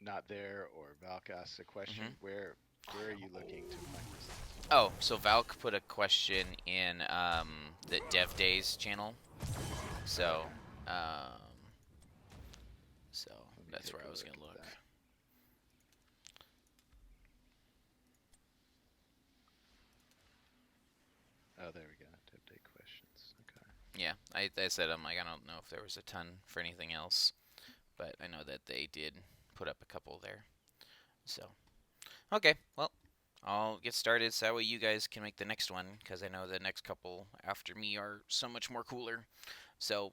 not there, or Valk asks a question, Hmm. where are you looking to find results? Oh, so Valk put a question in the Dev Days channel. So, Okay, um, so let me that's take where a I was look gonna at look. that. Oh, there we go. Update questions. Okay. Yeah, I said I'm like I don't know if there was a ton for anything else, but I know that they did put up a couple there. So okay, well I'll get started so that way you guys can make the next one because I know the next couple after me are so much more cooler. So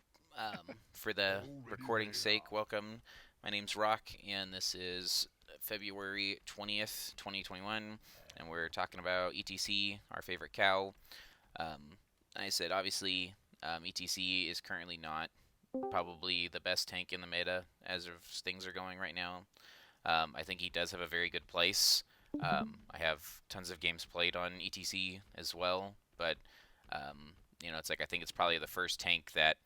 for the recording's sake, welcome. My name's Rock, and this is February 20th, 2021, and we're talking about ETC, our favorite cow. Um, I said obviously ETC is currently not probably the best tank in the meta as of things are going right now. I think he does have a very good place. I have tons of games played on ETC as well, but it's like I think it's probably the first tank that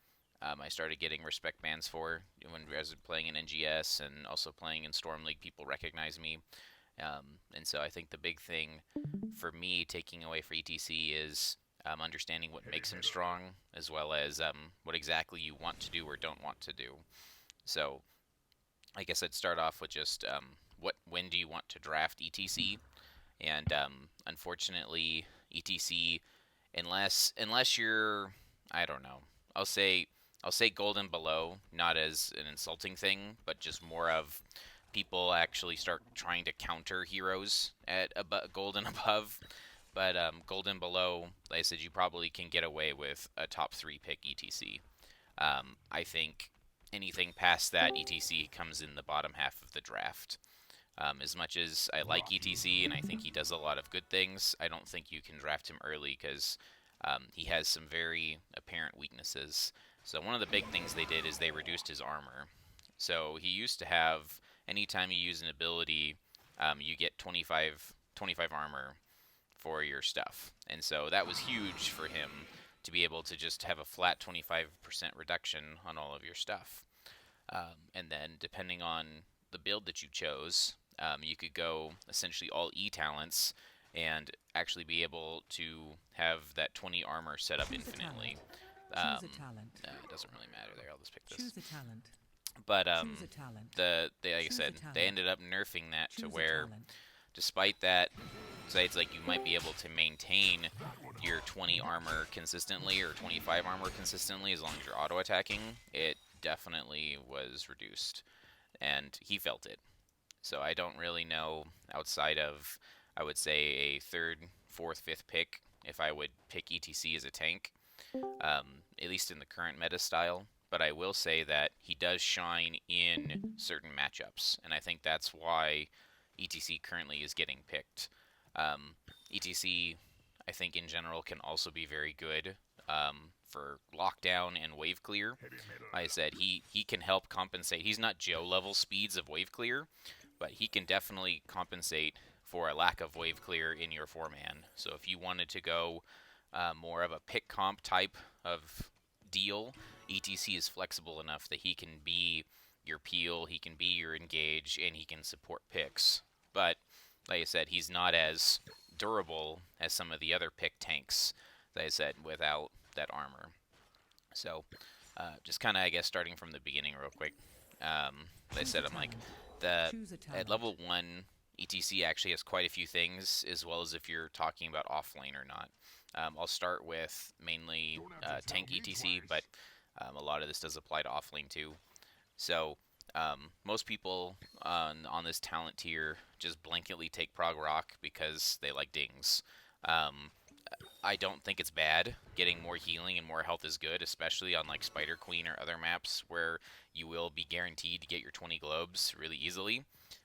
I started getting respect bans for when I was playing in NGS and also playing in Storm League. People recognize me, and so I think the big thing for me taking away for ETC is understanding what makes him strong, as well as what exactly you want to do or don't want to do. So I guess I'd start off with just when do you want to draft ETC? And unfortunately, ETC, unless you're, I don't know, I'll say I'll say gold and below, not as an insulting thing, but just more of people actually start trying to counter heroes at gold and above. But gold and below, like I said, you probably can get away with a top three pick ETC. I think anything past that, ETC comes in the bottom half of the draft. As much as I like ETC and I think he does a lot of good things, I don't think you can draft him early because he has some very apparent weaknesses. So one of the big things they did is they reduced his armor. So he used to have anytime you use an ability, you get 25 armor for your stuff. And so that was huge for him to be able to just have a flat 25% reduction on all of your stuff. And then, depending on the build that you chose, you could go essentially all E talents and actually be able to have that 20 armor set up Choose a talent. infinitely. Choose a talent. It doesn't really matter there. I'll just pick this. Choose a talent. But Choose a talent. like I Choose a said, they talent. ended up nerfing that to Choose a where, talent. despite that, so it's like you might be able to maintain your 20 armor consistently or 25 armor consistently as long as you're auto attacking. It definitely was reduced, and he felt it. So I don't really know outside of, I would say, a third, fourth, fifth pick if I would pick ETC as a tank, at least in the current meta style. But I will say that he does shine in certain matchups, and I think that's why ETC currently is getting picked. ETC, I think in general, can also be very good for lockdown and wave clear. Like I said, he can help compensate. He's not Joe level speeds of wave clear, but he can definitely compensate for a lack of wave clear in your four man. So if you wanted to go more of a pick comp type of deal, ETC is flexible enough that he can be your peel, he can be your engage, and he can support picks. But like I said, he's not as durable as some of the other pick tanks, like I said, without that armor. So just kind of, I guess, starting from the beginning real quick. Like I Choose a said, I'm like, talent. the Choose a at talent. level 1, ETC actually has quite a few things, as well as if you're talking about offlane or not. I'll start with mainly tank ETC, but a lot of this does apply to offlane too. So most people on this talent tier just blanketly take Prog Rock because they like dings. Um, I don't think it's bad. Getting more healing and more health is good, especially on like Spider Queen or other maps where you will be guaranteed to get your 20 globes really easily.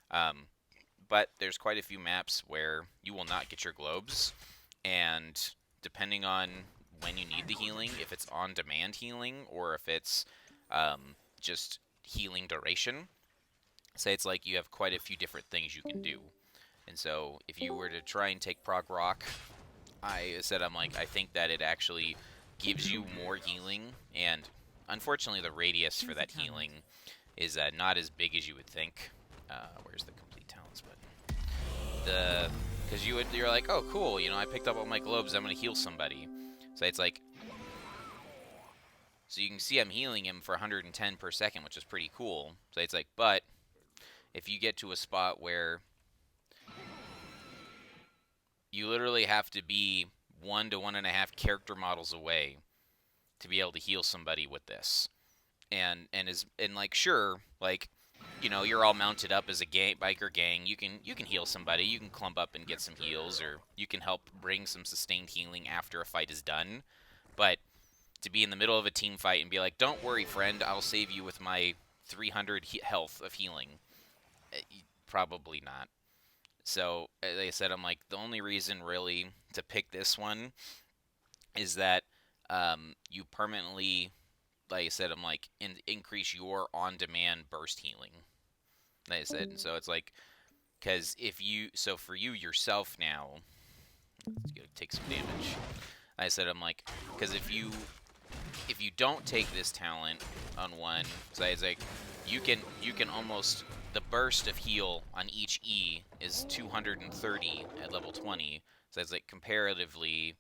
Um, but there's quite a few maps where you will not get your globes, and depending on when you need the healing, if it's on demand healing or if it's just healing duration, say it's like you have quite a few different things you can do. And so if you were to try and take Prog Rock, I'm like, I think that it actually gives you more healing, and unfortunately, the radius for Choose a that talent. healing is not as big as you would think. where's the complete talents button? Because you're like, oh cool, I picked up all my globes, I'm gonna heal somebody. So it's like, so you can see I'm healing him for 110 per second, which is pretty cool. So it's like, but if you get to a spot where you literally have to be 1 to 1.5 character models away to be able to heal somebody with this, and like, sure, like, you're all mounted up as a biker gang. You can heal somebody. You can clump up and get some heals, or you can help bring some sustained healing after a fight is done. But to be in the middle of a team fight and be like, "Don't worry, friend, I'll save you with my 300 health of healing," probably not. So, as I said, I'm like, the only reason really to pick this one is that you permanently, like I said, I'm like, increase your on-demand burst healing. Like I said, and so it's like, because so for you yourself now, let's go take some damage. Like I said, I'm like, because if you don't take this talent on one, so it's like, you can almost, the burst of heal on each E is 230 at level 20. So it's like, comparatively,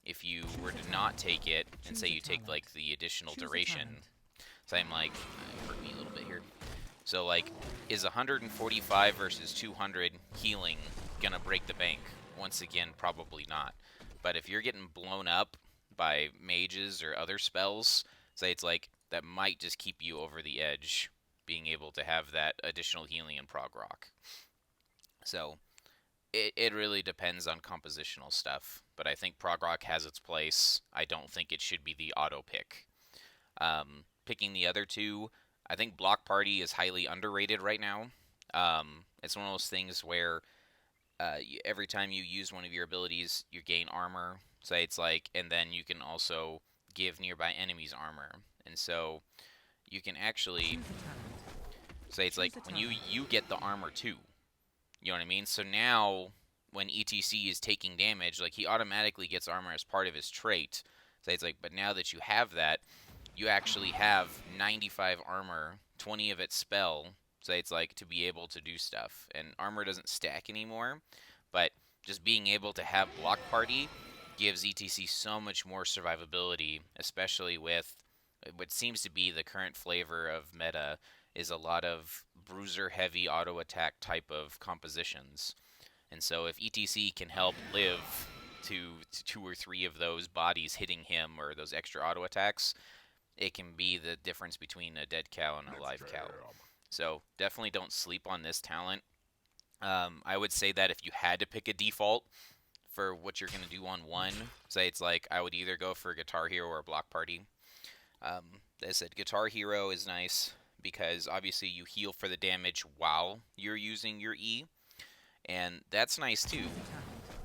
if you were to not take it, and say you take like the additional duration, so I'm like, hurt me a little bit here. So like, is 145 versus 200 healing gonna break the bank? Once again, probably not. But if you're getting blown up by mages or other spells, say it's like, that might just keep you over the edge, being able to have that additional healing in prog rock. So it really depends on compositional stuff, but I think prog rock has its place. I don't think it should be the auto pick. Picking the other two, I think block party is highly underrated right now. It's one of those things where every time you use one of your abilities, you gain armor. So it's like, and then you can also give nearby enemies armor, and so you can actually say it's like, when you get the armor too. You know what I mean? So now, when ETC is taking damage, like, he automatically gets armor as part of his trait. So it's like, but now that you have that, you actually have 95 armor, 20 of its spell. So it's like, to be able to do stuff. And armor doesn't stack anymore, but just being able to have block party gives ETC so much more survivability, especially with what seems to be the current flavor of meta, is a lot of bruiser heavy auto attack type of compositions. And so if ETC can help live to 2 or 3 of those bodies hitting him, or those extra auto attacks, it can be the difference between a dead cow and a live cow. So definitely don't sleep on this talent. I would say that if you had to pick a default for what you're going to do on one, say it's like, I would either go for Guitar Hero or Block Party. As I said, Guitar Hero is nice because obviously you heal for the damage while you're using your E, and that's nice too,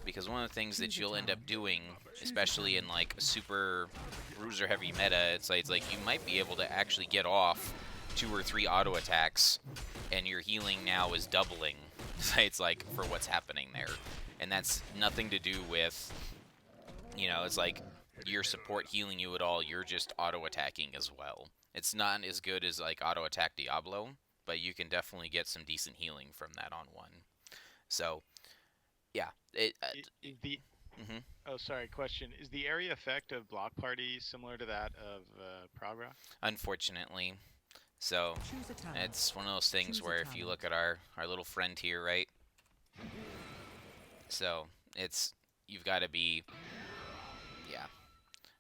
because one of the things that you'll end up doing, especially in like a super bruiser heavy meta, it's like you might be able to actually get off 2 or 3 auto attacks, and your healing now is doubling. It's like, for what's happening there, and that's nothing to do with, it's like your support healing you at all. You're just auto attacking as well. It's not as good as like auto attack Diablo, but you can definitely get some decent healing from that on one. So, yeah. Oh, sorry. Question: is the area effect of block party similar to that of Pragra? Unfortunately, so it's one of those things where if you look at our little friend here, right? So you've got to be, yeah.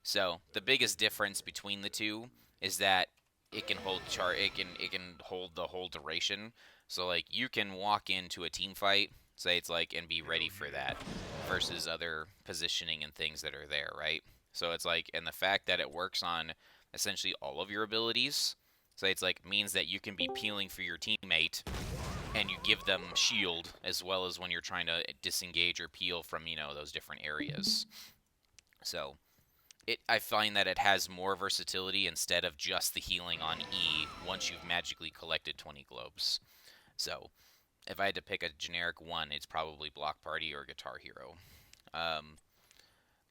So the biggest difference between the two is that it can hold it can hold the whole duration. So like, you can walk into a team fight, say it's like, and be ready for that, versus other positioning and things that are there, right? So it's like, and the fact that it works on essentially all of your abilities, so it's like, means that you can be peeling for your teammate and you give them shield, as well as when you're trying to disengage or peel from, those different areas. So I find that it has more versatility instead of just the healing on E once you've magically collected 20 globes. So if I had to pick a generic one, it's probably Block Party or Guitar Hero.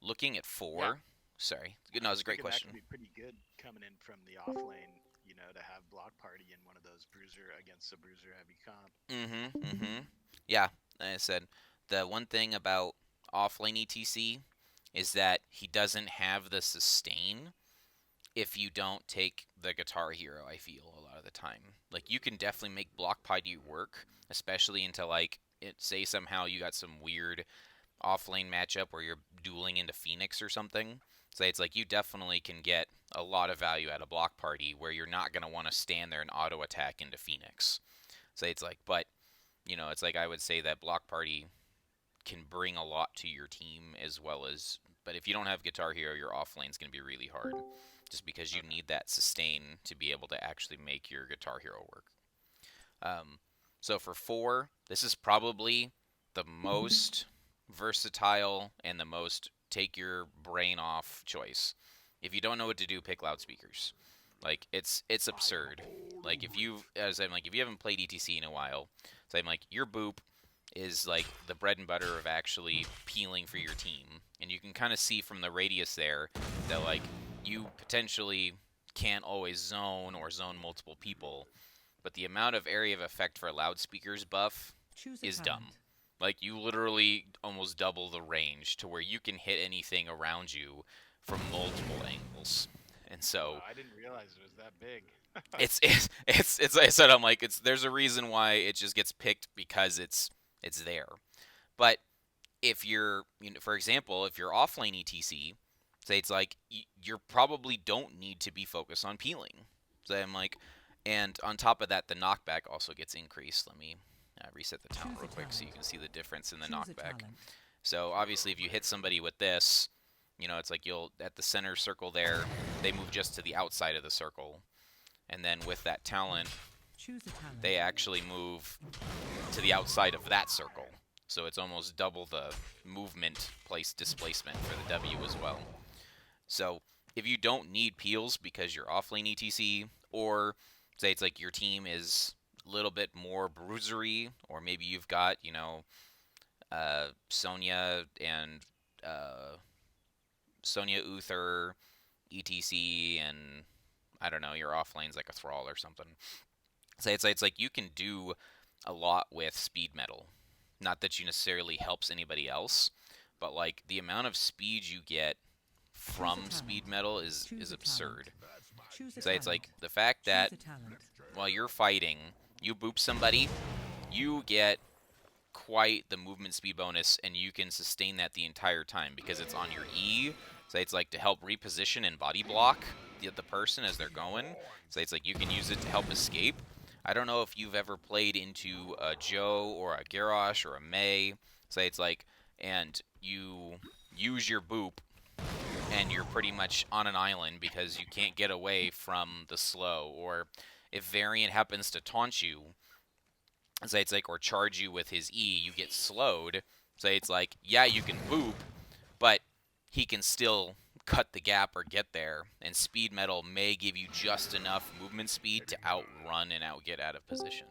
Looking at 4, Yeah. sorry, no, it was a great question. That could be pretty good coming in from the off lane. to have block party in one of those bruiser against a bruiser heavy comp. Yeah, like I said, the one thing about offlane ETC is that he doesn't have the sustain if you don't take the Guitar Hero, I feel, a lot of the time. Like, you can definitely make block party work, especially into, like, say somehow you got some weird off-lane matchup where you're dueling into Phoenix or something. So it's like you definitely can get a lot of value out of block party where you're not going to want to stand there and auto attack into Phoenix. So it's like, but it's like I would say that block party can bring a lot to your team as well as, but if you don't have Guitar Hero, your off lane's going to be really hard just because you need that sustain to be able to actually make your Guitar Hero work. So for 4, this is probably the most versatile and the most take your brain off choice. If you don't know what to do, pick loudspeakers. Like, it's absurd. Like, if you haven't played ETC in a while, so I'm like, your boop is like the bread and butter of actually peeling for your team, and you can kind of see from the radius there that like you potentially can't always zone or zone multiple people, but the amount of area of effect for a loudspeakers buff is dumb. Like, you literally almost double the range to where you can hit anything around you from multiple angles. And so I didn't realize it was that big. it's like I said, I'm like, there's a reason why it just gets picked because it's there. But if you're, for example, if you're off lane ETC, say it's like you probably don't need to be focused on peeling. So I'm like, and on top of that, the knockback also gets increased. Let me reset the talent real quick so you can see the difference in the knockback. So obviously, if you hit somebody with this, it's like you'll at the center circle there, they move just to the outside of the circle, and then with that talent, they actually move to the outside of that circle. So it's almost double the movement place displacement for the W as well. So if you don't need peels because you're off lane ETC, or say it's like your team is a little bit more bruisery, or maybe you've got, Sonya and Sonya Uther, ETC, and I don't know, your off lane's like a Thrall or something. So it's like you can do a lot with speed metal. Not that you necessarily helps anybody else, but like the amount of speed you get from speed metal is absurd. So it's like the fact that while you're fighting, you boop somebody, you get quite the movement speed bonus, and you can sustain that the entire time because it's on your E. So it's like to help reposition and body block the person as they're going. So it's like you can use it to help escape. I don't know if you've ever played into a Joe or a Garrosh or a Mei. Say it's like, and you use your boop, and you're pretty much on an island because you can't get away from the slow. Or if Variant happens to taunt you, say it's like, or charge you with his E, you get slowed. Say it's like, yeah, you can boop, but he can still cut the gap or get there, and speed metal may give you just enough movement speed to outrun and outget out of position.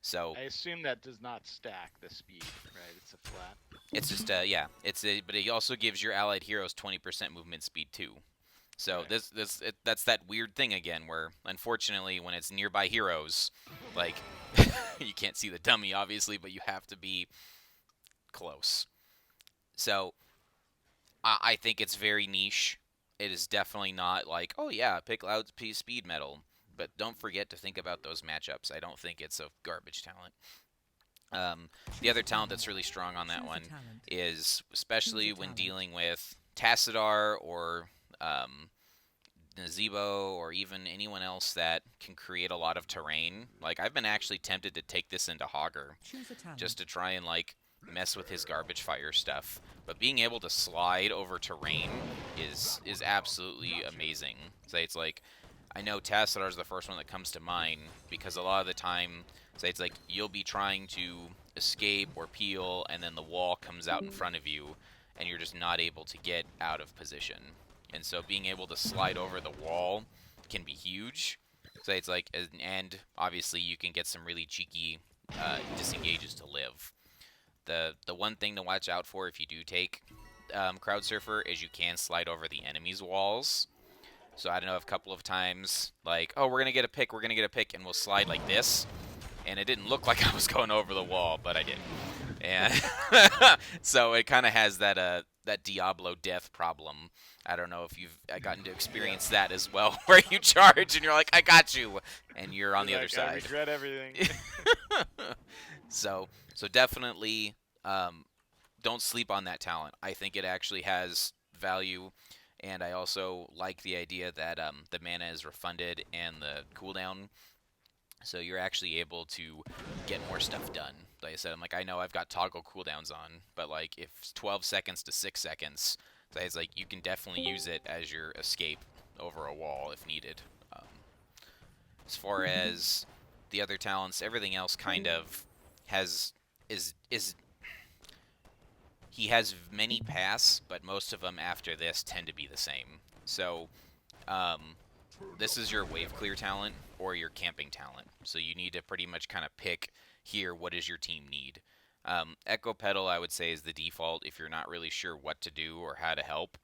So I assume that does not stack the speed, right? It's a flat. It's just yeah, but it also gives your allied heroes 20% movement speed too. So right. That's that weird thing again, where unfortunately when it's nearby heroes, like you can't see the dummy obviously, but you have to be close. So I think it's very niche. It is definitely not like, oh yeah, pick loud speed metal. But don't forget to think about those matchups. I don't think it's a garbage talent. The other talent that's really strong on that one is, especially when dealing with Tassadar or Nazebo or even anyone else that can create a lot of terrain. Like, I've been actually tempted to take this into Hogger just to try and like mess with his garbage fire stuff. But being able to slide over terrain is absolutely amazing. So it's like, I know Tassadar is the first one that comes to mind because a lot of the time, say it's like you'll be trying to escape or peel, and then the wall comes out in front of you, and you're just not able to get out of position. And so being able to slide over the wall can be huge. So it's like, and obviously you can get some really cheeky disengages to live. The one thing to watch out for if you do take Crowd Surfer is you can slide over the enemy's walls. So I don't know if a couple of times, like, oh, we're going to get a pick, and we'll slide like this. And it didn't look like I was going over the wall, but I did. And so it kind of has that Diablo death problem. I don't know if you've gotten to experience that as well, where you charge and you're like, I got you, and you're on the other side. I regret everything. So definitely don't sleep on that talent. I think it actually has value, and I also like the idea that the mana is refunded and the cooldown. So you're actually able to get more stuff done. Like I said, I know I've got toggle cooldowns on, but like if it's 12 seconds to 6 seconds, so it's like you can definitely use it as your escape over a wall if needed. As far as the other talents, everything else kind of is he has many paths, but most of them after this tend to be the same. So this is your wave clear talent or your camping talent. So you need to pretty much kind of pick here what does your team need. Echo Pedal, I would say, is the default if you're not really sure what to do or how to help,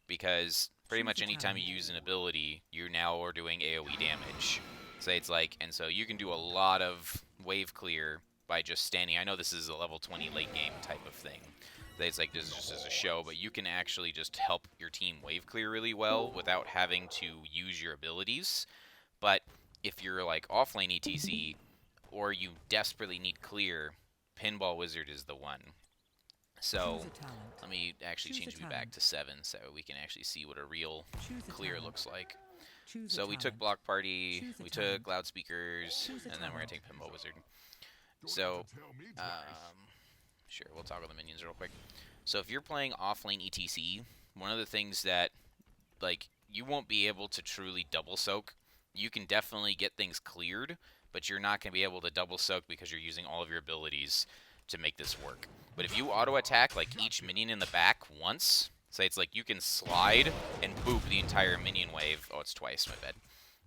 because pretty much anytime you use an ability, you now are doing AoE damage. So it's like, and so you can do a lot of wave clear by just standing. I know this is a level 20 late game type of thing. It's like this is just as a show, but you can actually just help your team wave clear really well without having to use your abilities. But if you're like offlane ETC or you desperately need clear, Pinball Wizard is the one. So let me actually change me back to 7 so we can actually see what a real clear looks like. So we took Block Party, we took Loudspeakers, and then we're going to take Pinball Wizard. So, sure, we'll toggle the minions real quick. So if you're playing offlane ETC, one of the things that, like, you won't be able to truly double soak. You can definitely get things cleared, but you're not going to be able to double soak because you're using all of your abilities to make this work. But if you auto attack like each minion in the back once, say it's like you can slide and boop the entire minion wave. Oh, it's twice, my bad.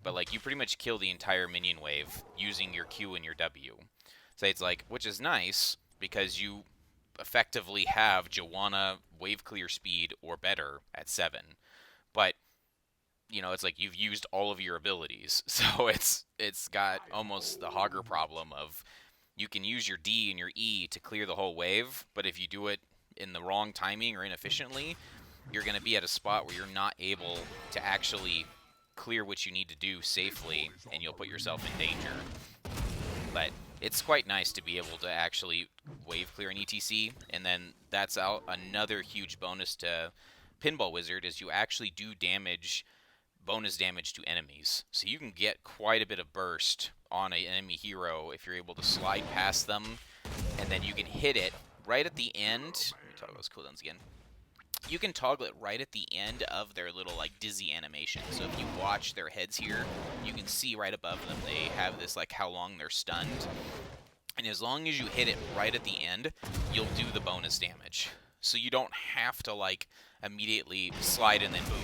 But like you pretty much kill the entire minion wave using your Q and your W. Say it's like, which is nice because you effectively have Joanna wave clear speed or better at 7. But you know, it's like you've used all of your abilities. So it's got almost the Hogger problem of you can use your D and your E to clear the whole wave, but if you do it in the wrong timing or inefficiently, you're going to be at a spot where you're not able to actually clear what you need to do safely, and you'll put yourself in danger. But it's quite nice to be able to actually wave clear an ETC, and then that's another huge bonus to Pinball Wizard is you actually do damage, bonus damage to enemies. So you can get quite a bit of burst on an enemy hero if you're able to slide past them, and then you can hit it right at the end. Let me toggle those cooldowns again. You can toggle it right at the end of their little like dizzy animation. So if you watch their heads here, you can see right above them they have this like how long they're stunned. And as long as you hit it right at the end, you'll do the bonus damage. So you don't have to like immediately slide and then boom,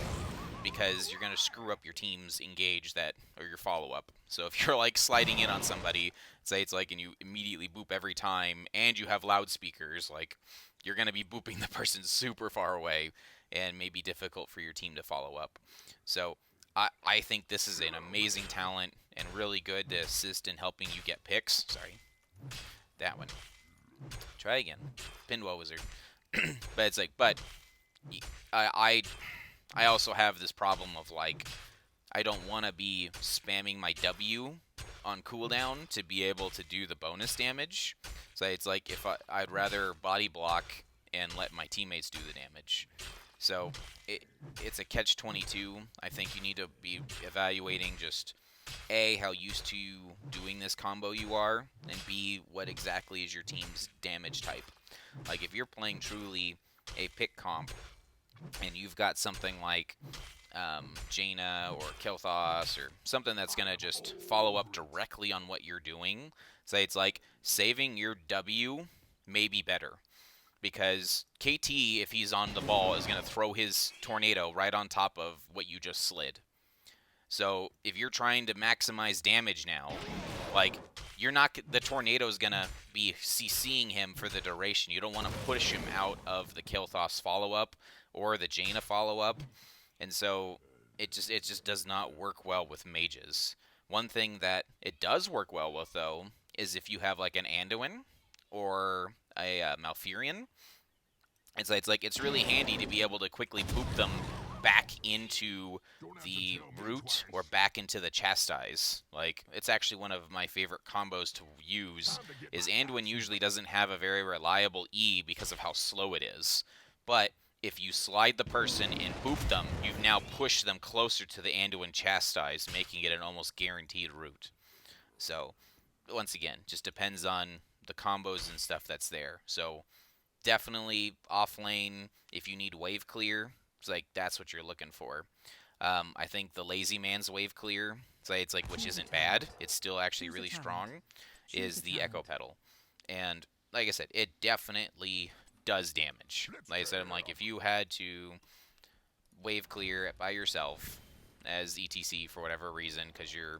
because you're going to screw up your team's engage that or your follow-up. So if you're like sliding in on somebody, say it's like, and you immediately boop every time, and you have loudspeakers, like you're going to be booping the person super far away, and may be difficult for your team to follow up. So I think this is an amazing talent and really good to assist in helping you get picks. Sorry, that one. Try again. Pinball Wizard. But it's like, but I also have this problem of like, I don't want to be spamming my W on cooldown to be able to do the bonus damage. So it's like if I'd rather body block and let my teammates do the damage. So it's a catch-22. I think you need to be evaluating just A, how used to doing this combo you are, and B, what exactly is your team's damage type. Like if you're playing truly a pick comp, and you've got something like Jaina or Kel'Thas or something that's going to just follow up directly on what you're doing, say it's like saving your W may be better. Because KT, if he's on the ball, is going to throw his tornado right on top of what you just slid. So if you're trying to maximize damage now, like you're not, the tornado's going to be CCing him for the duration. You don't want to push him out of the Kel'Thas follow-up or the Jaina follow-up. And so it just does not work well with mages. One thing that it does work well with though is if you have like an Anduin or a Malfurion. It's really handy to be able to quickly poop them back into the root or back into the chastise. Like, it's actually one of my favorite combos to use. Is Anduin usually doesn't have a very reliable E because of how slow it is, but if you slide the person and boop them, you've now pushed them closer to the Anduin chastise, making it an almost guaranteed root. So, once again, just depends on the combos and stuff that's there. So, definitely off lane if you need wave clear. It's like that's what you're looking for. I think the lazy man's wave clear, it's like which isn't bad. It's still actually really strong. Is the echo pedal, and like I said, it definitely does damage. Like I said, I'm like if you had to wave clear by yourself as ETC for whatever reason, because your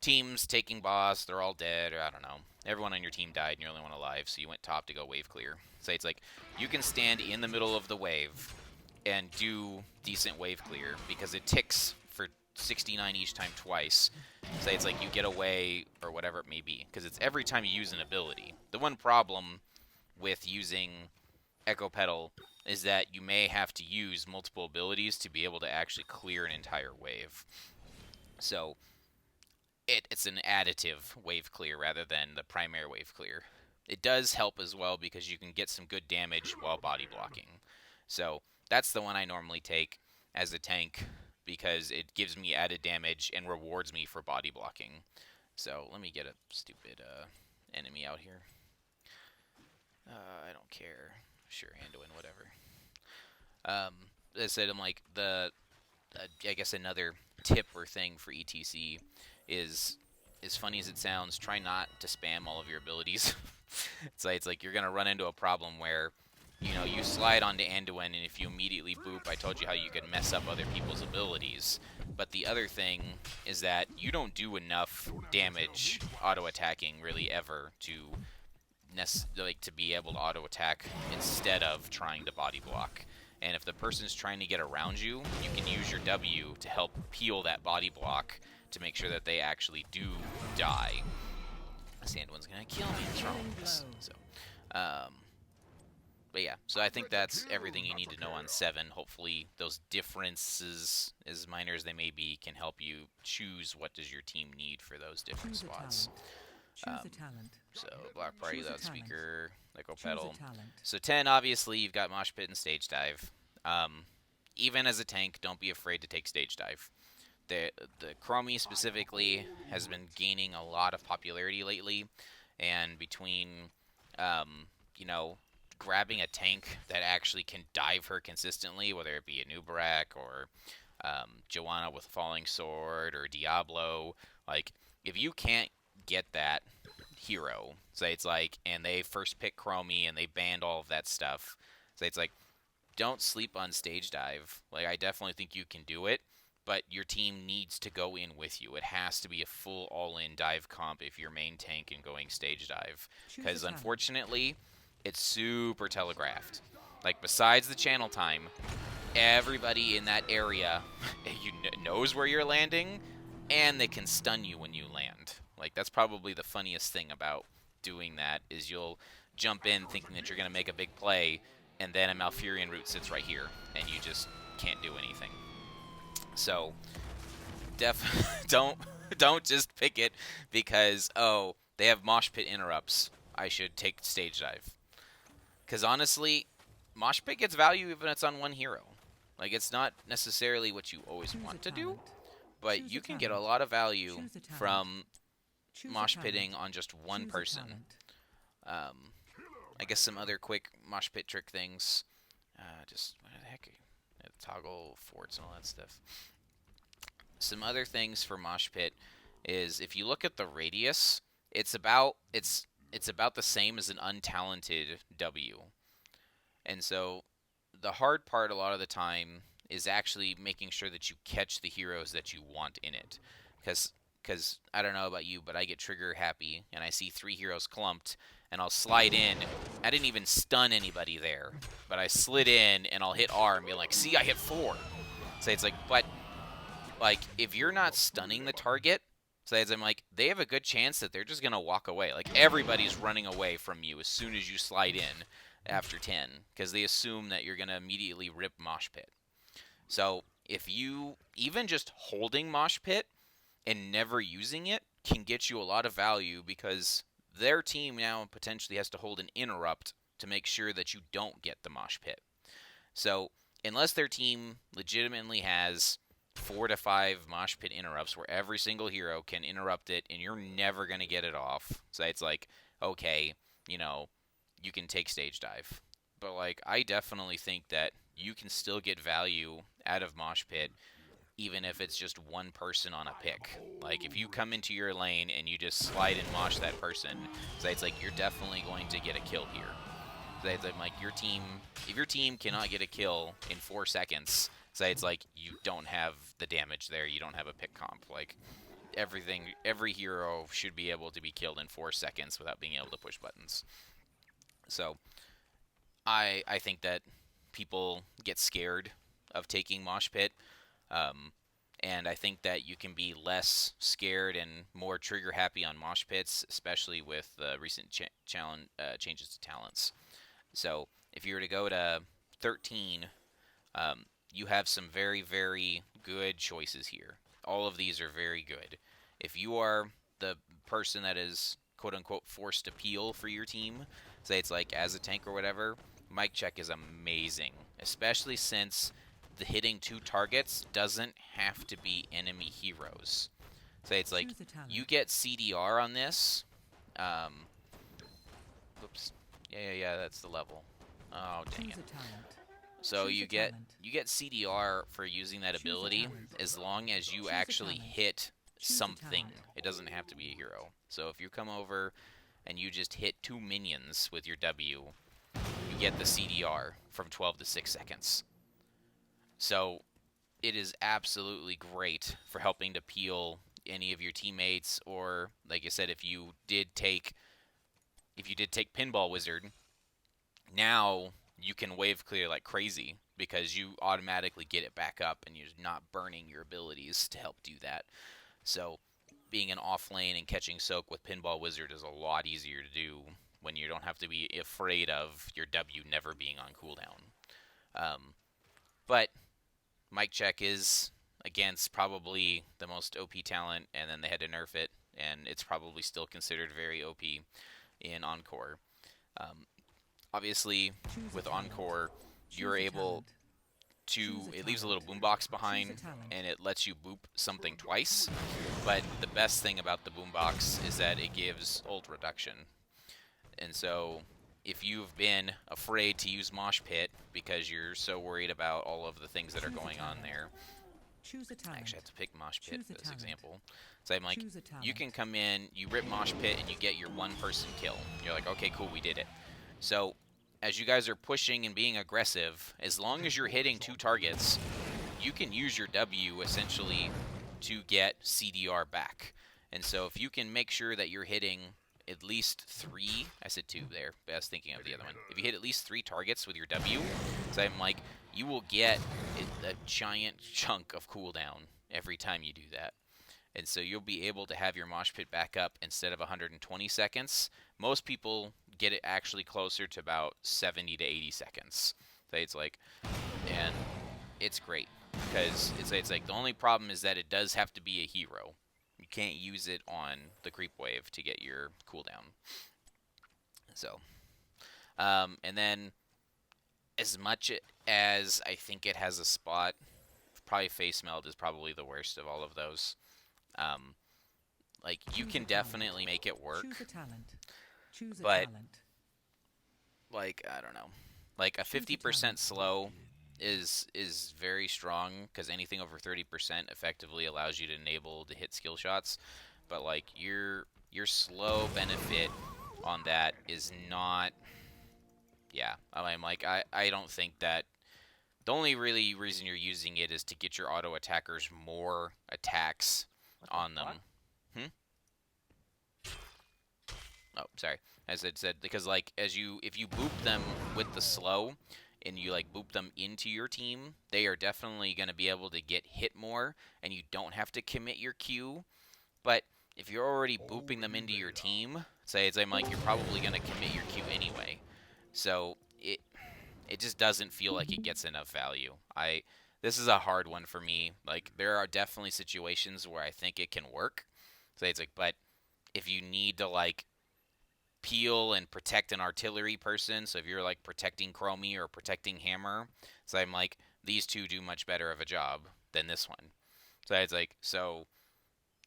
team's taking boss, they're all dead, or I don't know. Everyone on your team died and you're the only one alive, so you went top to go wave clear. So it's like you can stand in the middle of the wave and do decent wave clear because it ticks for 69 each time twice. So it's like you get away or whatever it may be because it's every time you use an ability. The one problem with using Echo Pedal is that you may have to use multiple abilities to be able to actually clear an entire wave. So it's an additive wave clear rather than the primary wave clear. It does help as well because you can get some good damage while body blocking. So that's the one I normally take as a tank because it gives me added damage and rewards me for body blocking. So let me get a stupid enemy out here. I don't care. Sure, Anduin, whatever. As I said, I'm like I guess another tip or thing for ETC is, as funny as it sounds, try not to spam all of your abilities. It's like you're gonna run into a problem where, you slide onto Anduin, and if you immediately boop, I told you how you could mess up other people's abilities. But the other thing is that you don't do enough damage auto-attacking really ever to be able to auto-attack instead of trying to body block. And if the person's trying to get around you, you can use your W to help peel that body block to make sure that they actually do die. Sandwin's gonna kill me. What's wrong with this? So, but yeah, so I think that's everything you need to know on 7. Hopefully those differences, as minor as they may be, can help you choose what does your team need for those different spots. So, Block Party, Loudspeaker, Echo Pedal. So 10, obviously, you've got Mosh Pit and Stage Dive. Even as a tank, don't be afraid to take Stage Dive. The Chromie specifically has been gaining a lot of popularity lately, and between, grabbing a tank that actually can dive her consistently, whether it be a Nubarak or Joanna with Falling Sword or Diablo, like, if you can't get that hero, and they first pick Chromie and they banned all of that stuff, it's like, don't sleep on Stage Dive. Like, I definitely think you can do it, but your team needs to go in with you. It has to be a full all-in dive comp if you're main tank and going Stage Dive, because unfortunately, it's super telegraphed. Like, besides the channel time, everybody in that area knows where you're landing, and they can stun you when you land. Like, that's probably the funniest thing about doing that, is you'll jump in thinking that you're going to make a big play, and then a Malfurion root sits right here, and you just can't do anything. So, don't just pick it because, oh, they have Mosh Pit interrupts, I should take Stage Dive. Because honestly, Mosh Pit gets value even if it's on one hero. Like, it's not necessarily what you always want to do, but you can get a lot of value from Mosh Pitting on just one person. I guess some other quick Mosh Pit trick things. What the heck? Toggle forts and all that stuff. Some other things for Mosh Pit is if you look at the radius, it's about the same as an untalented W. And so the hard part a lot of the time is actually making sure that you catch the heroes that you want in it. Because I don't know about you, but I get trigger happy and I see 3 heroes clumped and I'll slide in. I didn't even stun anybody there, but I slid in and I'll hit R and be like, see, I hit 4. So it's like, but like, if you're not stunning the target, so as I'm like, they have a good chance that they're just gonna walk away. Like, everybody's running away from you as soon as you slide in after 10, because they assume that you're gonna immediately rip Mosh Pit. So if you, even just holding Mosh Pit and never using it can get you a lot of value, because their team now potentially has to hold an interrupt to make sure that you don't get the Mosh Pit. So unless their team legitimately has 4 to 5 Mosh Pit interrupts where every single hero can interrupt it and you're never going to get it off, so it's like, okay, you know, you can take stage dive. But like, I definitely think that you can still get value out of Mosh Pit even if it's just one person on a pick. Like, if you come into your lane and you just slide and mosh that person, so it's like, you're definitely going to get a kill here. So it's like, your team, if your team cannot get a kill in 4 seconds, so it's like, you don't have the damage there, you don't have a pick comp. Like, every hero should be able to be killed in 4 seconds without being able to push buttons. So I think that people get scared of taking Mosh Pit. And I think that you can be less scared and more trigger happy on Mosh Pits, especially with the recent changes to talents. So if you were to go to 13, you have some very, very good choices here. All of these are very good. If you are the person that is quote-unquote forced to peel for your team, say it's like as a tank or whatever, Mic Check is amazing, especially since the hitting 2 targets doesn't have to be enemy heroes. So it's like, you get CDR on this. Oops. Yeah, that's the level. Oh, dang it. So you get CDR for using that ability as long as you actually hit something. It doesn't have to be a hero. So if you come over and you just hit 2 minions with your W, you get the CDR from 12 to 6 seconds. So it is absolutely great for helping to peel any of your teammates, or like I said, if you did take Pinball Wizard, now you can wave clear like crazy because you automatically get it back up and you're not burning your abilities to help do that. So being an off lane and catching soak with Pinball Wizard is a lot easier to do when you don't have to be afraid of your W never being on cooldown. But Mic Check is, against probably the most OP talent, and then they had to nerf it, and it's probably still considered very OP in Encore. Obviously, with Encore, you're able to, it leaves a little boombox behind, and it lets you boop something twice, but the best thing about the boombox is that it gives ult reduction. And so if you've been afraid to use Mosh Pit because you're so worried about all of the things that are going on there, I actually have to pick Mosh Pit for this example. So I'm like, you can come in, you rip Mosh Pit, and you get your 1-person kill. You're like, okay, cool, we did it. So as you guys are pushing and being aggressive, as long as you're hitting 2 targets, you can use your W essentially to get CDR back. And so if you can make sure that you're hitting at least 3, I said 2 there, but I was thinking of the other one. If you hit at least 3 targets with your W, so I'm like, you will get a giant chunk of cooldown every time you do that. And so you'll be able to have your Mosh Pit back up instead of 120 seconds. Most people get it actually closer to about 70 to 80 seconds. So it's like, and it's great because it's like, the only problem is that it does have to be a hero. You can't use it on the creep wave to get your cooldown. So, and then as much as I think it has a spot, probably Face Meld is probably the worst of all of those. Like, you can definitely make it work, but like, I don't know, like a 50% slow is very strong because anything over 30% effectively allows you to enable the hit skill shots. But like, your slow benefit on that is not. Yeah, I'm like, I don't think that. The only really reason you're using it is to get your auto attackers more attacks on them. Oh, sorry. As I said, because like, if you boop them with the slow, and you like boop them into your team, they are definitely going to be able to get hit more, and you don't have to commit your Q. But if you're already booping them into your team, say it's like you're probably going to commit your Q anyway. So it just doesn't feel like it gets enough value. This is a hard one for me. Like there are definitely situations where I think it can work. So it's like, but if you need to like peel and protect an artillery person, so if you're like protecting Chromie or protecting Hammer, so I'm like these two do much better of a job than this one. So it's like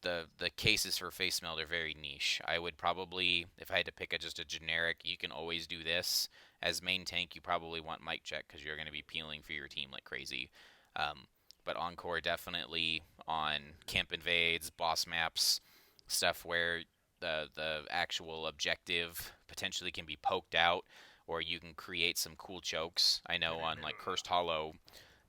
the cases for face meld are very niche. I would probably, if I had to pick just a generic, you can always do this. As main tank, you probably want mic check because you're going to be peeling for your team like crazy. But Encore definitely on camp invades, boss maps, stuff where the actual objective potentially can be poked out, or you can create some cool chokes. I know on like Cursed Hollow,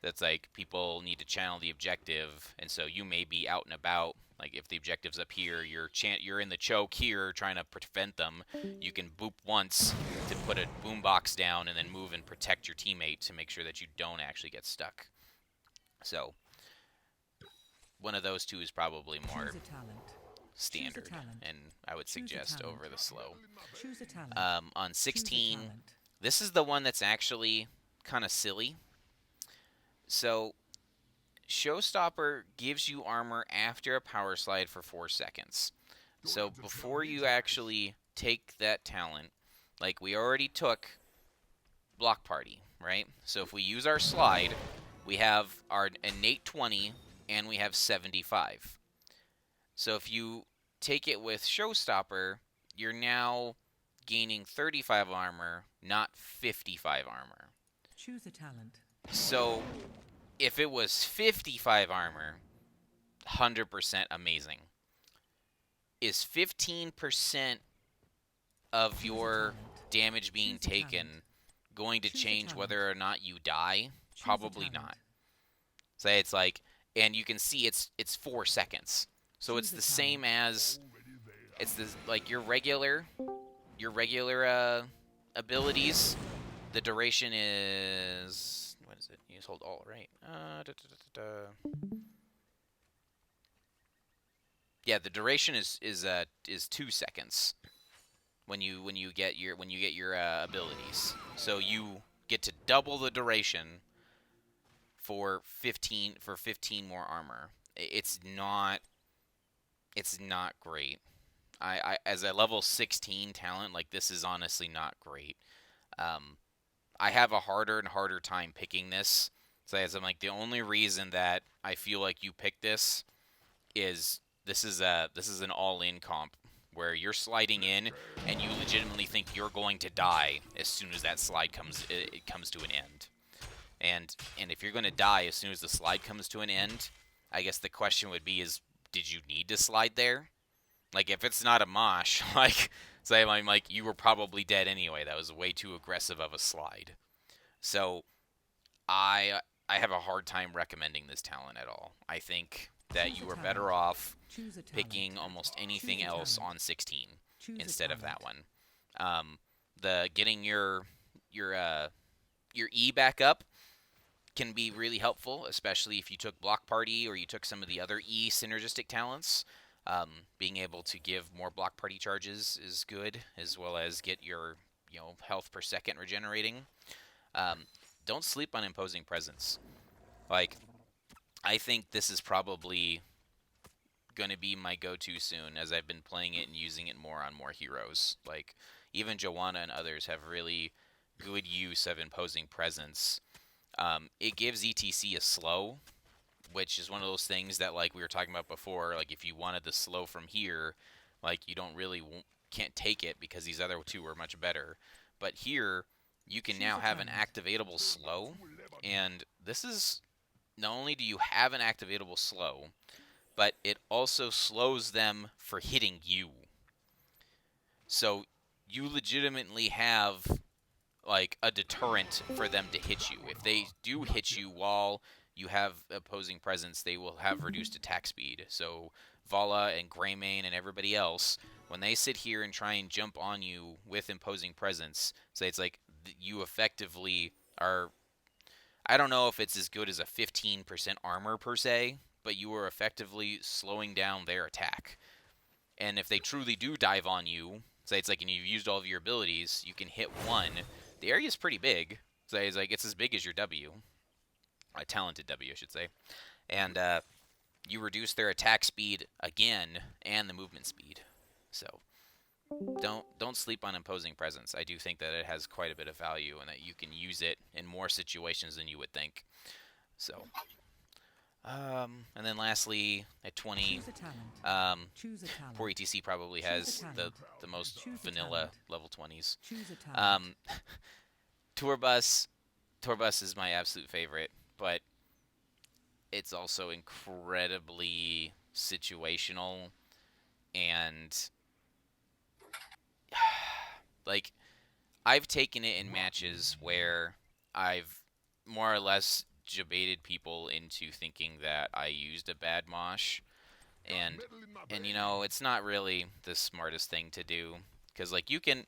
that's like people need to channel the objective, and so you may be out and about. Like if the objective's up here, you're in the choke here trying to prevent them. You can boop once to put a boombox down, and then move and protect your teammate to make sure that you don't actually get stuck. So one of those two is probably more standard, and I would suggest over the slow. On 16, this is the one that's actually kind of silly. So Showstopper gives you armor after a power slide for 4 seconds. So before you actually take that talent, like we already took Block Party, right? So if we use our slide, we have our innate 20 and we have 75. So if you take it with Showstopper, you're now gaining 35 armor, not 55 armor. Choose a talent. So if it was 55 armor, 100% amazing. Is 15% of your damage being taken going to change whether or not you die? Probably not. So it's like, and you can see it's 4 seconds. So it's the same as, it's this, like your regular abilities. The duration is, what is it? You just hold Alt, right? Yeah, the duration is 2 seconds when you get your abilities. So you get to double the duration for 15 more armor. It's not great. I as a level 16 talent, like this is honestly not great. I have a harder and harder time picking this. So as I'm like, the only reason that I feel like you pick this is this is an all-in comp where you're sliding in and you legitimately think you're going to die as soon as that slide comes to an end. And if you're going to die as soon as the slide comes to an end, I guess the question would be is, did you need to slide there? Like if it's not a mosh, like say I'm like you were probably dead anyway. That was way too aggressive of a slide. So I have a hard time recommending this talent at all. I think that you are better off picking almost anything else on 16 instead of that one. The getting your E back up can be really helpful, especially if you took Block Party or you took some of the other E synergistic talents. Being able to give more Block Party charges is good, as well as get your health per second regenerating. Don't sleep on Imposing Presence. Like, I think this is probably going to be my go-to soon, as I've been playing it and using it more on more heroes. Like, even Joanna and others have really good use of Imposing Presence. It gives ETC a slow, which is one of those things that, like we were talking about before, like if you wanted the slow from here, like you can't take it because these other two are much better. But here, you can now have an activatable slow, and this is, not only do you have an activatable slow, but it also slows them for hitting you. So you legitimately have like a deterrent for them to hit you. If they do hit you while you have Opposing Presence, they will have reduced attack speed. So Vala and Greymane and everybody else, when they sit here and try and jump on you with Imposing Presence, so it's like you effectively are, I don't know if it's as good as a 15% armor per se, but you are effectively slowing down their attack. And if they truly do dive on you, say it's like, and you've used all of your abilities, you can hit one. The area is pretty big. Say it's like it's as big as your W, a talented W, I should say, and you reduce their attack speed again and the movement speed. So don't sleep on imposing presence. I do think that it has quite a bit of value and that you can use it in more situations than you would think. So. And then lastly, at 20, Choose a talent. Choose a talent. poor ETC probably Choose a has talent. the most Choose a vanilla talent. level 20s. Choose a talent. Tour bus is my absolute favorite, but it's also incredibly situational and like I've taken it in matches where I've more or less debated people into thinking that I used a bad mosh, and you know it's not really the smartest thing to do, because like you can,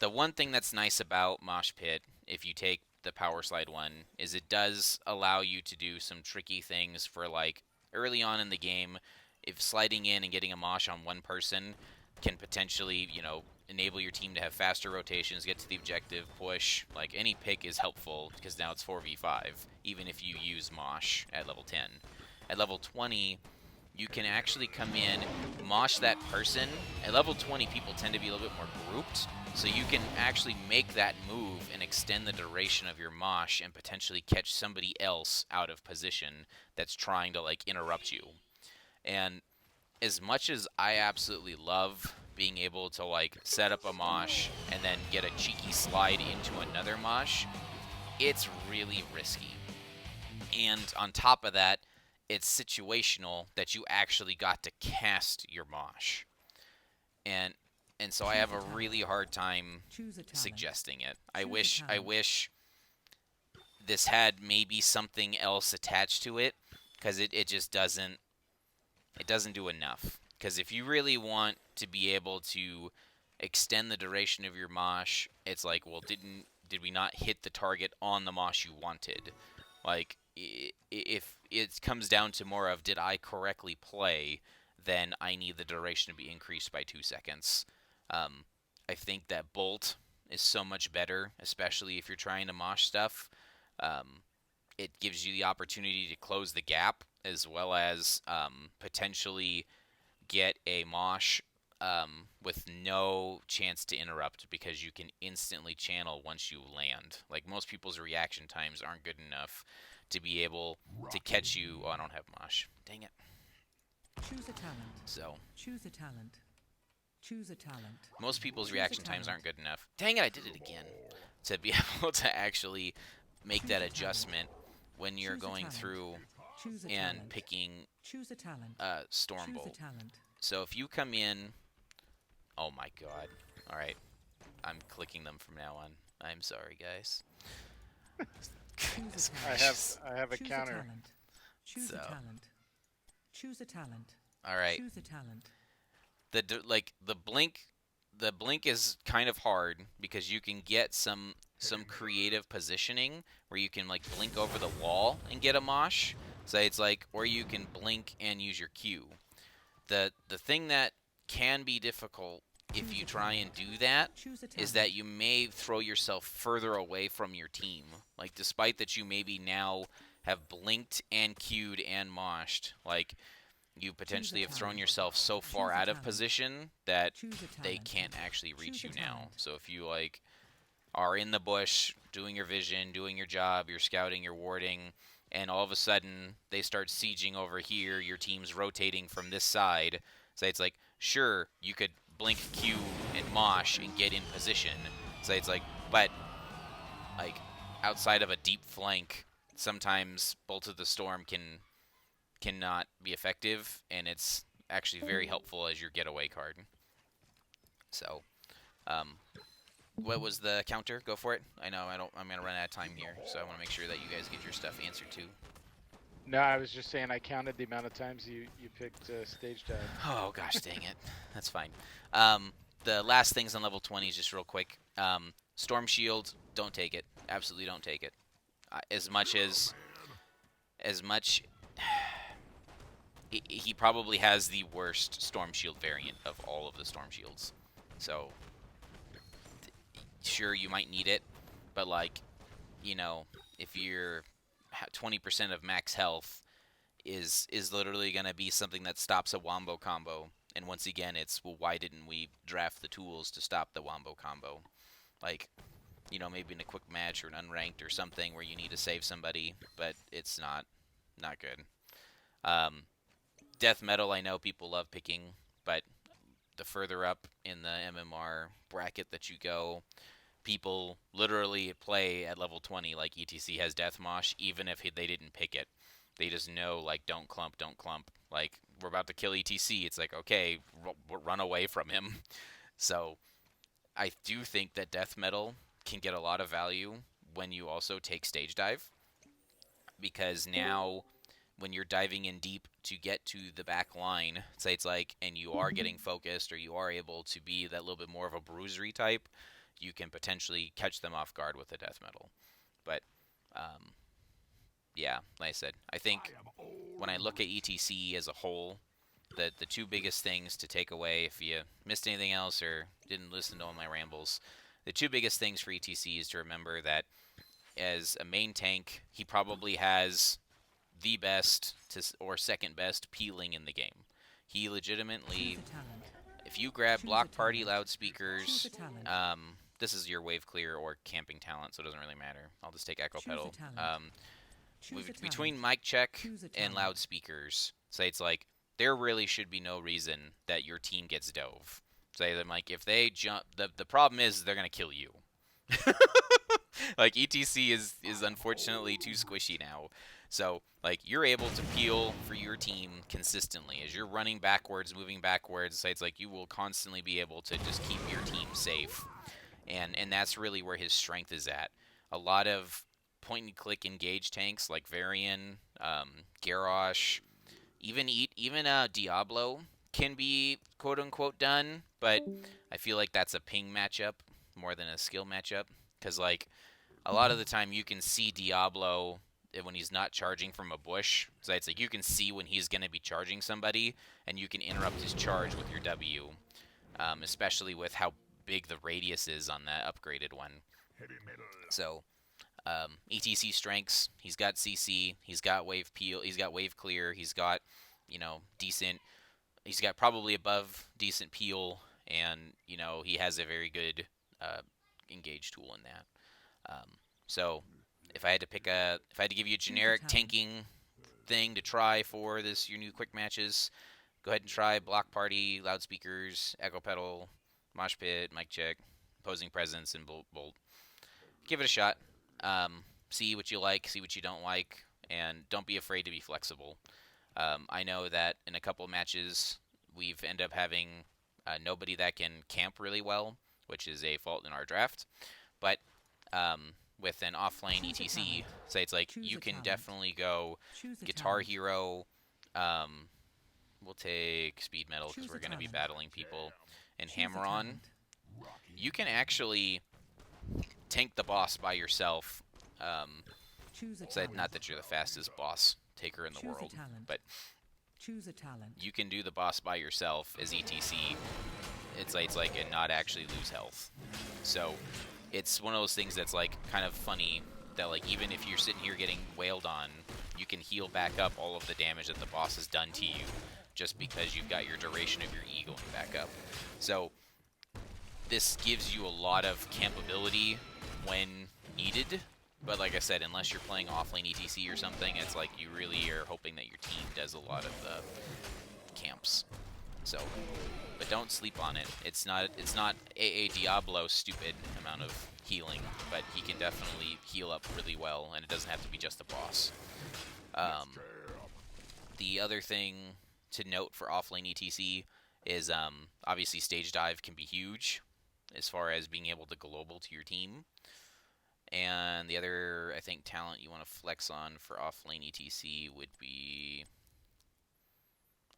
the one thing that's nice about mosh pit, if you take the power slide one, is it does allow you to do some tricky things for like early on in the game. If sliding in and getting a mosh on one person can potentially, you know, enable your team to have faster rotations, get to the objective, push. Like any pick is helpful because now it's 4v5, even if you use mosh at level 10. At level 20, you can actually come in, mosh that person. At level 20, people tend to be a little bit more grouped, so you can actually make that move and extend the duration of your mosh and potentially catch somebody else out of position that's trying to like interrupt you. And as much as I absolutely love being able to like set up a mosh and then get a cheeky slide into another mosh, it's really risky. And on top of that, it's situational that you actually got to cast your mosh. And so I have a really hard time suggesting it. I wish this had maybe something else attached to it, because it just doesn't do enough. Because if you really want to be able to extend the duration of your mosh, it's like, well, did we not hit the target on the mosh you wanted? Like, if it comes down to more of did I correctly play, then I need the duration to be increased by 2 seconds. I think that Bolt is so much better, especially if you're trying to mosh stuff. It gives you the opportunity to close the gap, as well as potentially get a mosh with no chance to interrupt, because you can instantly channel once you land. Like, most people's reaction times aren't good enough to be able to catch you. Oh, I don't have mosh. Dang it. Choose a talent. So. Choose a talent. Choose a talent. Most people's reaction times aren't good enough. Dang it, I did it again. To be able to actually make that adjustment when you're going through and picking Storm Bolt. So if you come in, oh my god. All right, I'm clicking them from now on. I'm sorry, guys. I have a counter. Choose a talent. Choose a talent. All right. Choose a talent. The blink is kind of hard, because you can get some creative positioning where you can like blink over the wall and get a mosh. So it's like, or you can blink and use your Q. The thing that can be difficult if you try and do that is that you may throw yourself further away from your team. Like, despite that you maybe now have blinked and Q'd and moshed, like, you potentially have thrown yourself so far out of position that they can't actually reach you now. So if you like are in the bush doing your vision, doing your job, you're scouting, you're warding, and all of a sudden they start sieging over here, your team's rotating from this side. So it's like, sure, you could blink Q and mosh and get in position. So it's like, but like outside of a deep flank, sometimes Bolt of the Storm cannot be effective, and it's actually very helpful as your getaway card. So, what was the counter? Go for it. I know I'm gonna run out of time here, so I want to make sure that you guys get your stuff answered too. No, I was just saying I counted the amount of times you picked stage dive. Oh gosh, dang it. That's fine. The last things on level 20 is just real quick. Storm Shield, don't take it. Absolutely don't take it. As much he probably has the worst Storm Shield variant of all of the Storm Shields. So sure, you might need it, but like, you know, if you're 20% of max health is literally going to be something that stops a wombo combo. And once again, it's, well, why didn't we draft the tools to stop the wombo combo? Like, you know, maybe in a quick match or an unranked or something where you need to save somebody, but it's not good. Death metal, I know people love picking, but the further up in the MMR bracket that you go, people literally play at level 20 like ETC has Death Mosh, even if they didn't pick it. They just know, like, don't clump, don't clump. Like, we're about to kill ETC. It's like, okay, run away from him. So I do think that death metal can get a lot of value when you also take stage dive, because now when you're diving in deep to get to the back line, say it's like, and you are getting focused, or you are able to be that little bit more of a bruisery type, you can potentially catch them off guard with the death metal. But yeah, like I said, I think when I look at ETC as a whole, the two biggest things to take away, if you missed anything else or didn't listen to all my rambles, the two biggest things for ETC is to remember that as a main tank, he probably has the best or second best peeling in the game. He legitimately, if you grab block party loudspeakers, this is your wave clear or camping talent, so it doesn't really matter. I'll just take echo pedal. Between mic check and loudspeakers, say it's like, there really should be no reason that your team gets dove. Say them, like, if they jump, the problem is they're gonna kill you. Like, ETC is unfortunately too squishy now. So, like, you're able to peel for your team consistently as you're running backwards, moving backwards. So it's like you will constantly be able to just keep your team safe, and that's really where his strength is at. A lot of point and click engage tanks like Varian, Garrosh, even Diablo can be quote unquote done, but I feel like that's a ping matchup more than a skill matchup, because like a lot of the time you can see Diablo when he's not charging from a bush. So it's like you can see when he's going to be charging somebody, and you can interrupt his charge with your W, especially with how big the radius is on that upgraded one. So ETC strengths, he's got CC, he's got wave peel, he's got wave clear, he's got, you know, decent, he's got probably above decent peel, and, you know, he has a very good engage tool in that. So if I had to give you a generic tanking thing to try for this, your new quick matches, go ahead and try block party, loudspeakers, echo pedal, mosh pit, mic check, opposing presence, and bolt. Give it a shot. See what you like, see what you don't like, and don't be afraid to be flexible. I know that in a couple of matches we've ended up having nobody that can camp really well, which is a fault in our draft. But with an offlane ETC, say it's like you can definitely go Guitar Hero. We'll take Speed Metal because we're going to be battling people, and Hammer On. You can actually tank the boss by yourself. Not that you're the fastest boss taker in the world, but you can do the boss by yourself as ETC. It's like and not actually lose health. So it's one of those things that's like kind of funny that like even if you're sitting here getting wailed on, you can heal back up all of the damage that the boss has done to you just because you've got your duration of your E going back up. So this gives you a lot of campability when needed, but like I said, unless you're playing offlane ETC or something, it's like you really are hoping that your team does a lot of the camps. So, but don't sleep on it. It's not AA Diablo stupid amount of healing, but he can definitely heal up really well, and it doesn't have to be just the boss. The other thing to note for offlane ETC is obviously stage dive can be huge as far as being able to global to your team. And the other, I think, talent you want to flex on for offlane ETC would be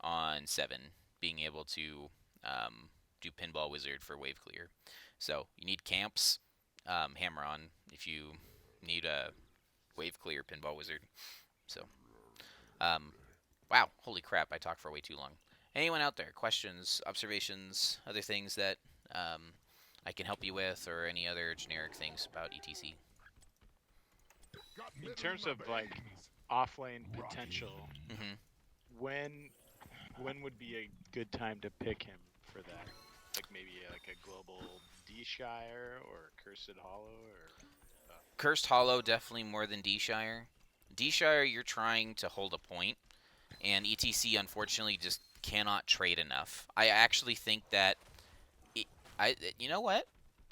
on 7, being able to do Pinball Wizard for wave clear. So you need camps. hammer on if you need a wave clear pinball wizard. So, wow, holy crap, I talked for way too long. Anyone out there, questions, observations, other things that I can help you with, or any other generic things about ETC? In terms of like offlane potential, Mm-hmm. when would be a good time to pick him for that? Like maybe like a global D-Shire or Cursed Hollow or Cursed Hollow, definitely more than D-Shire. D-Shire, you're trying to hold a point, and ETC, unfortunately, just cannot trade enough. I actually think that, you know what?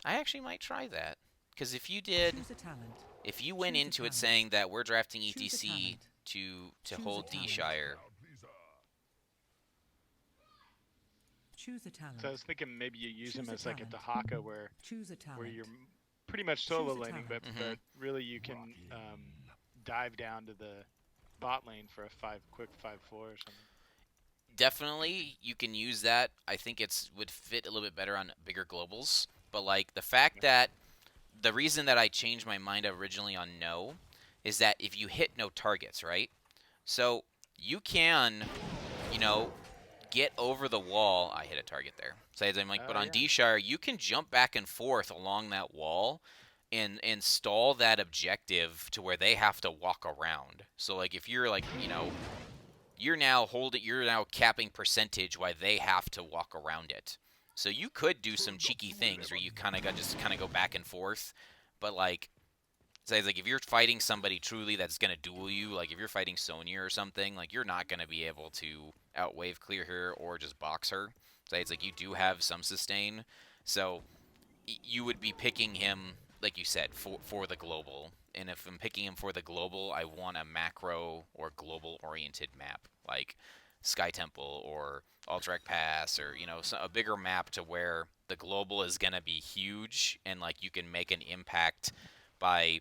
I actually might try that. Because if you did, Choose a talent. if you went Choose a into it talent. saying that we're drafting Choose a ETC talent. to Choose a hold talent. D-Shire, Choose a talent. So I was thinking maybe you use him Choose a as like a talent. Dahaka where Choose a talent. you're pretty much solo Choose a laning, but talent. Mhm. really you can dive down to the bot lane for a quick 5-4 or something. definitely you can use that. I think it's would fit a little bit better on bigger globals. But like the fact that the reason that I changed my mind originally on no is that if you hit no targets, right? So you can, you know, get over the wall. I hit a target there. So I'm like, but on Yeah. D-Shire, you can jump back and forth along that wall and stall that objective to where they have to walk around. So like if you're like, you're now capping percentage while they have to walk around it. So you could do some cheeky things where you kind of go back and forth, but like say it's like if you're fighting somebody truly that's gonna duel you, like if you're fighting Sonya or something, like you're not gonna be able to outwave clear her or just box her. Say it's like you do have some sustain, so you would be picking him like you said for the global. And if I'm picking him for the global, I want a macro or global oriented map like Sky Temple or Alterac Pass or a bigger map to where the global is gonna be huge and like you can make an impact by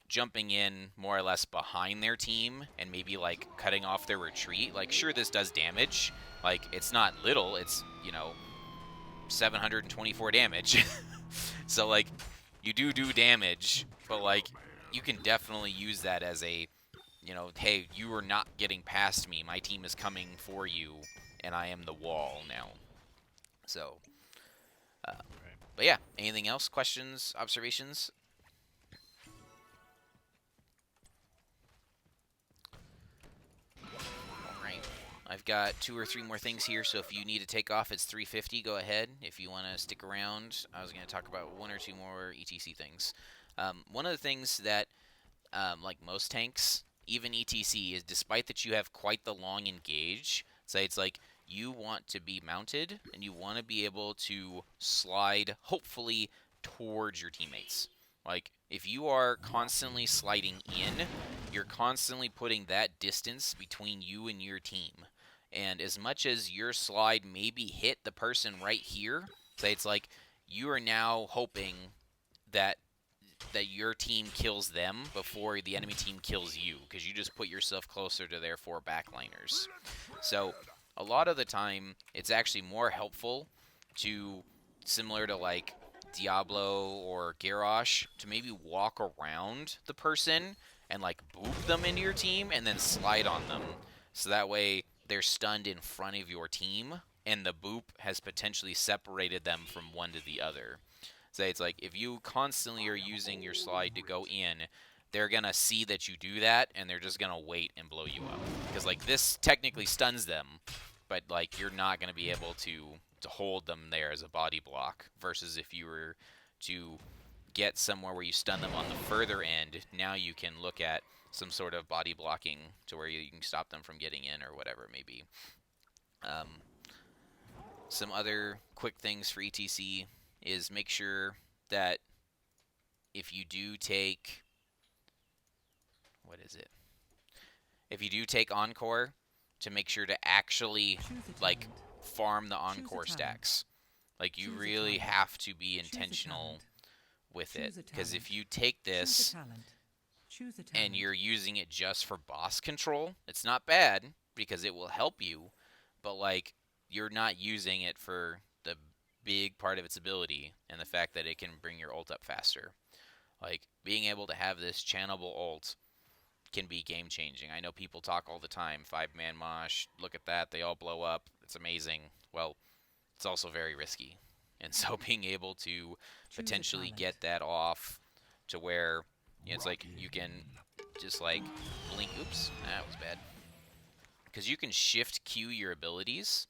jumping in more or less behind their team and maybe like cutting off their retreat. Like sure this does damage. Like it's not little, it's 724 damage. So like you do damage, but like you can definitely use that as a hey, you are not getting past me. My team is coming for you and I am the wall now. So but yeah, anything else? Questions, observations? Alright. I've got 2 or 3 more things here, so if you need to take off, it's 3:50. Go ahead. If you want to stick around, I was going to talk about 1 or 2 more ETC things. One of the things that, like most tanks, even ETC, is despite that you have quite the long engage, say it's like you want to be mounted and you want to be able to slide, hopefully, towards your teammates. Like, if you are constantly sliding in, you're constantly putting that distance between you and your team. And as much as your slide maybe hit the person right here, say it's like you are now hoping that your team kills them before the enemy team kills you, because you just put yourself closer to their 4 backliners. So a lot of the time, it's actually more helpful to, similar to like Diablo or Garrosh, to maybe walk around the person and like boop them into your team and then slide on them. So that way they're stunned in front of your team and the boop has potentially separated them from one to the other. Say it's like if you constantly are using your slide to go in, they're gonna see that you do that and they're just gonna wait and blow you up. Because like this technically stuns them, but like you're not gonna be able to hold them there as a body block. Versus if you were to get somewhere where you stun them on the further end, now you can look at some sort of body blocking to where you can stop them from getting in or whatever it may be. Some other quick things for ETC is make sure that if you do take, if you do take Encore, to make sure to actually like farm the Encore stacks. Like you really have to be intentional with it, because if you take this and you're using it just for boss control, it's not bad because it will help you, but like you're not using it for the big part of its ability and the fact that it can bring your ult up faster. Like, being able to have this channelable ult can be game changing. I know people talk all the time, 5-man mosh, look at that, they all blow up, it's amazing. Well, it's also very risky. And so being able to Choose a potentially talent. get that off to where it's like you can just like blink. Oops, that was bad. Because you can shift Q your abilities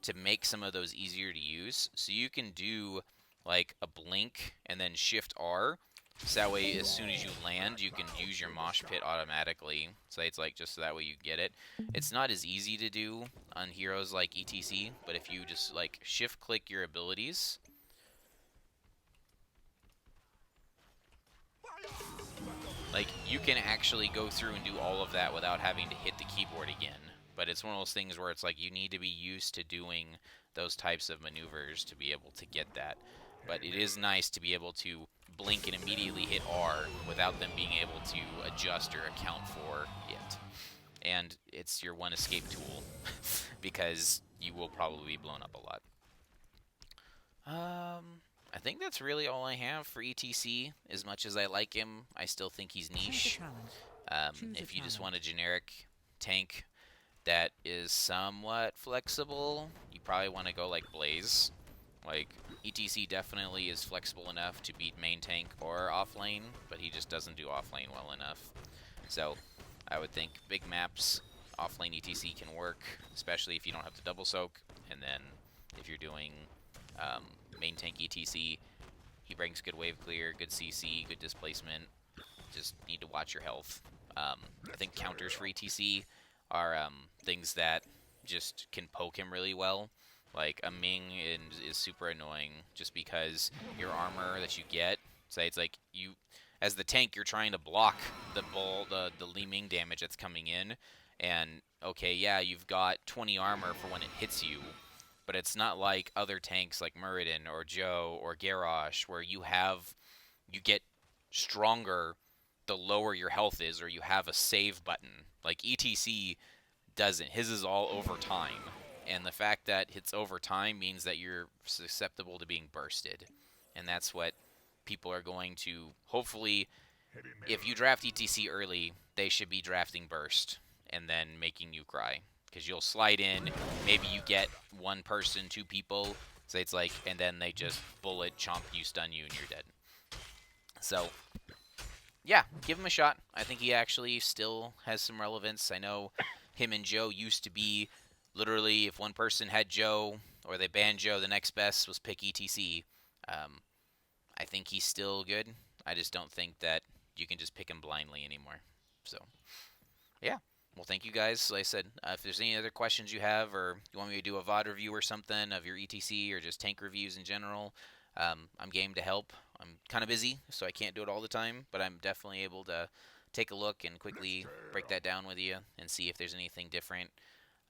to make some of those easier to use. So you can do like a blink and then shift R. So that way, as soon as you land, you can use your mosh pit automatically. So it's like just so that way you get it. It's not as easy to do on heroes like ETC, but if you just like shift click your abilities, like you can actually go through and do all of that without having to hit the keyboard again. But it's one of those things where it's like you need to be used to doing those types of maneuvers to be able to get that. But it is nice to be able to blink and immediately hit R without them being able to adjust or account for it. And it's your one escape tool because you will probably be blown up a lot. I think that's really all I have for ETC. As much as I like him, I still think he's Choose a niche. talent. Choose a If you just talent. want a generic tank that is somewhat flexible, you probably want to go like Blaze. Like, ETC definitely is flexible enough to beat main tank or offlane, but he just doesn't do offlane well enough. So, I would think big maps, offlane ETC can work, especially if you don't have to double soak, and then if you're doing main tank ETC, he brings good wave clear, good CC, good displacement. Just need to watch your health. I think counters for ETC are things that just can poke him really well. Like a Ming is super annoying just because your armor that you get, say it's like you, as the tank, you're trying to block the Li Ming damage that's coming in, and okay, yeah, you've got 20 armor for when it hits you, but it's not like other tanks like Muradin or Joe or Garrosh where you get stronger the lower your health is, or you have a save button. Like ETC doesn't. His is all over time. And the fact that it's over time means that you're susceptible to being bursted. And that's what people are going to, hopefully, if you draft ETC early, they should be drafting burst and then making you cry. Because you'll slide in, maybe you get one person, two people, so it's like, and then they just bullet, chomp you, stun you, and you're dead. So, yeah, give him a shot. I think he actually still has some relevance. I know him and Joe used to be literally if one person had Joe or they banned Joe, the next best was pick ETC. I think he's still good. I just don't think that you can just pick him blindly anymore. So, yeah. Well, thank you guys. Like I said, if there's any other questions you have or you want me to do a VOD review or something of your ETC or just tank reviews in general, I'm game to help. I'm kind of busy, so I can't do it all the time, but I'm definitely able to take a look and quickly break that down with you and see if there's anything different.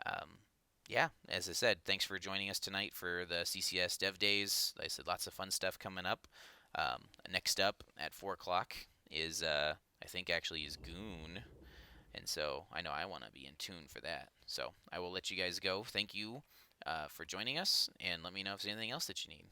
Um, yeah, as I said, thanks for joining us tonight for the CCS Dev Days. Like I said, lots of fun stuff coming up. Next up at 4 o'clock is, I think actually is Goon. And so I know I want to be in tune for that. So I will let you guys go. Thank you for joining us, and let me know if there's anything else that you need.